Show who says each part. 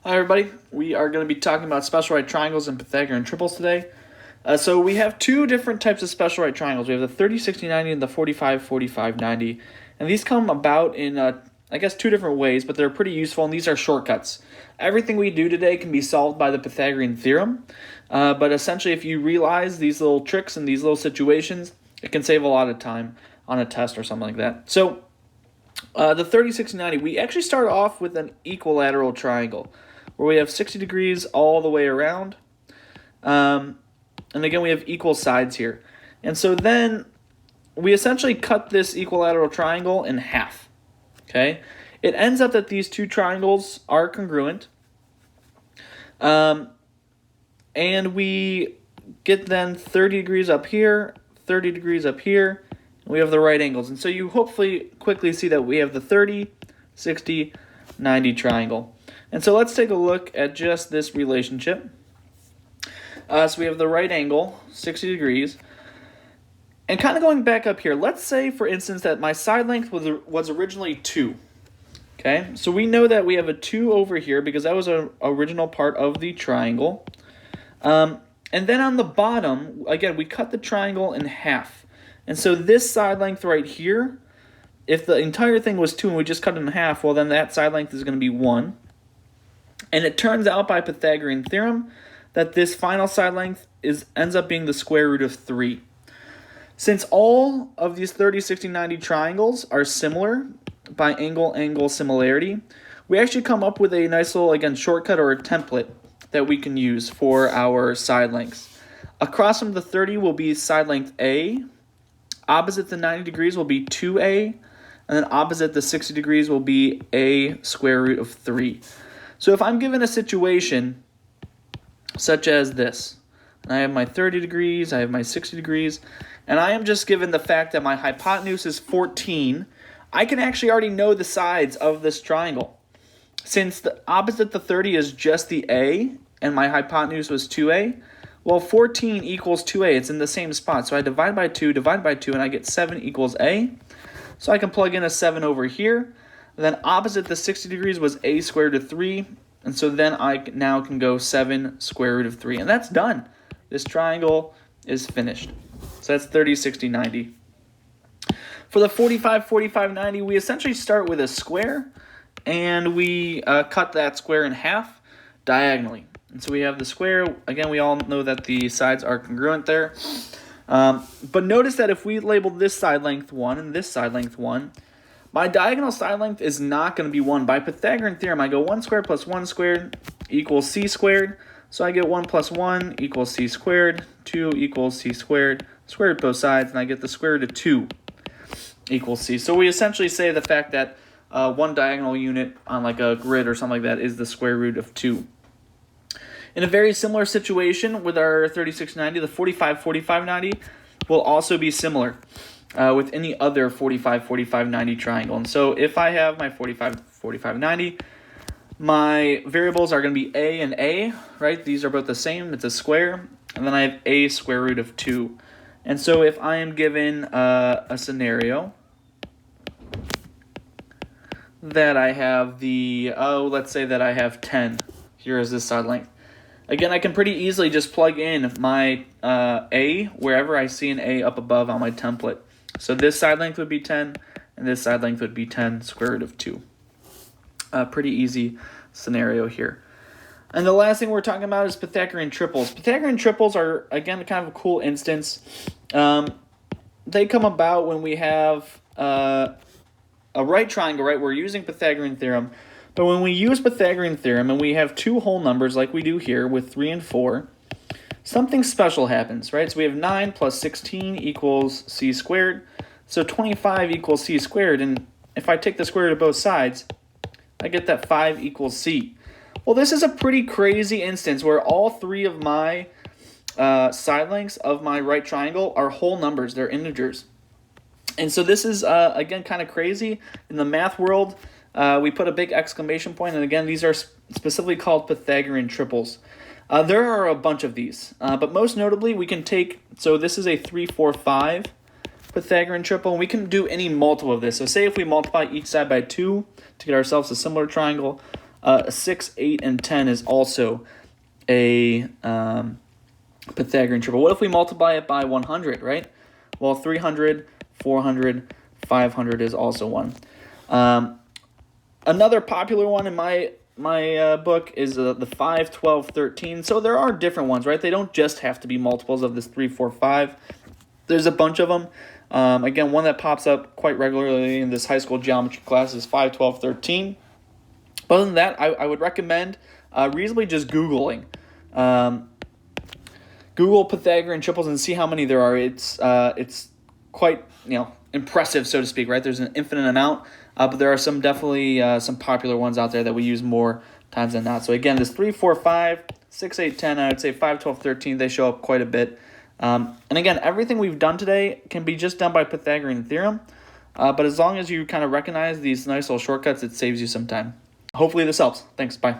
Speaker 1: Hi everybody, we are going to be talking about special right triangles and Pythagorean triples today. So we have two different types of special right triangles. We have the 30, 60, 90 and the 45, 45, 90. And these come about in, I guess, two different ways, but they're pretty useful, and these are shortcuts. Everything we do today can be solved by the Pythagorean theorem, but essentially if you realize these little tricks and these little situations, it can save a lot of time on a test or something like that. So the 30, 60, 90, we actually start off with an equilateral triangle, where we have 60 degrees all the way around. And again, we have equal sides here. And so then we essentially cut this equilateral triangle in half. Okay? It ends up that these two triangles are congruent. And we get then 30 degrees up here, 30 degrees up here. And we have the right angles. And so you hopefully quickly see that we have the 30, 60, 90 triangle. And so let's take a look at just this relationship. So we have the right angle, 60 degrees. And kind of going back up here, let's say, for instance, that my side length was originally 2. Okay, so we know that we have a 2 over here because that was an original part of the triangle. And then on the bottom, again, we cut the triangle in half. And so this side length right here, if the entire thing was 2 and we just cut it in half, well, then that side length is going to be 1. And it turns out by Pythagorean theorem that this final side length ends up being the square root of 3. Since all of these 30, 60, 90 triangles are similar by angle-angle similarity, we actually come up with a nice little, again, shortcut or a template that we can use for our side lengths. Across from the 30 will be side length A, opposite the 90 degrees will be 2A, and then opposite the 60 degrees will be A square root of 3. So if I'm given a situation such as this, and I have my 30 degrees, I have my 60 degrees, and I am just given the fact that my hypotenuse is 14, I can actually already know the sides of this triangle. Since the opposite the 30 is just the A, and my hypotenuse was 2A, well, 14 equals 2A. It's in the same spot. So I divide by 2, and I get 7 equals A. So I can plug in a 7 over here. And then opposite the 60 degrees was A squared root of 3. And so then I now can go 7 square root of 3. And that's done. This triangle is finished. So that's 30, 60, 90. For the 45, 45, 90, we essentially start with a square. And we cut that square in half diagonally. And so we have the square. Again, we all know that the sides are congruent there. But notice that if we label this side length 1 and this side length 1, my diagonal side length is not going to be 1. By Pythagorean theorem, I go 1 squared plus 1 squared equals c squared. So I get 1 plus 1 equals c squared, 2 equals c squared, square root both sides, and I get the square root of 2 equals c. So we essentially say the fact that one diagonal unit on like a grid or something like that is the square root of 2. In a very similar situation with our 3690, the 45, 45, 90 will also be similar with any other 45, 45, 90 triangle. And so if I have my 45, 45, 90, my variables are going to be a and a, right? These are both the same. It's a square. And then I have a square root of 2. And so if I am given a scenario that I have let's say that I have 10. Here is this side length. Again, I can pretty easily just plug in my a wherever I see an a up above on my template. So this side length would be 10, and this side length would be 10 square root of 2. Pretty easy scenario here. And the last thing we're talking about is Pythagorean triples. Pythagorean triples are, again, kind of a cool instance. They come about when we have a right triangle, right? We're using Pythagorean theorem. But when we use Pythagorean theorem and we have two whole numbers like we do here with 3 and 4, something special happens, right? So we have 9 plus 16 equals c squared. So 25 equals c squared. And if I take the square root of both sides, I get that 5 equals c. Well, this is a pretty crazy instance where all 3 of my side lengths of my right triangle are whole numbers. They're integers. And so this is, again, kind of crazy. In the math world, we put a big exclamation point, and again, these are specifically called Pythagorean triples. There are a bunch of these, but most notably, we can take, so this is a 3, 4, 5 Pythagorean triple, and we can do any multiple of this. So say if we multiply each side by 2 to get ourselves a similar triangle, 6, 8, and 10 is also a Pythagorean triple. What if we multiply it by 100, right? Well, 300, 400, 500 is also one. Another popular one in my book is the 5, 12, 13. So there are different ones, right? They don't just have to be multiples of this 3, 4, 5. There's a bunch of them. Again, one that pops up quite regularly in this high school geometry class is 5, 12, 13. But other than that, I would recommend reasonably just Googling. Google Pythagorean triples and see how many there are. It's quite impressive, so to speak, right? There's an infinite amount, but there are some definitely some popular ones out there that we use more times than not. So again, this 3, 4, 5, 6, 8, 10, I would say 5, 12, 13, they show up quite a bit. And again, everything we've done today can be just done by Pythagorean theorem, but as long as you kind of recognize these nice little shortcuts, it saves you some time. Hopefully this helps. Thanks. Bye.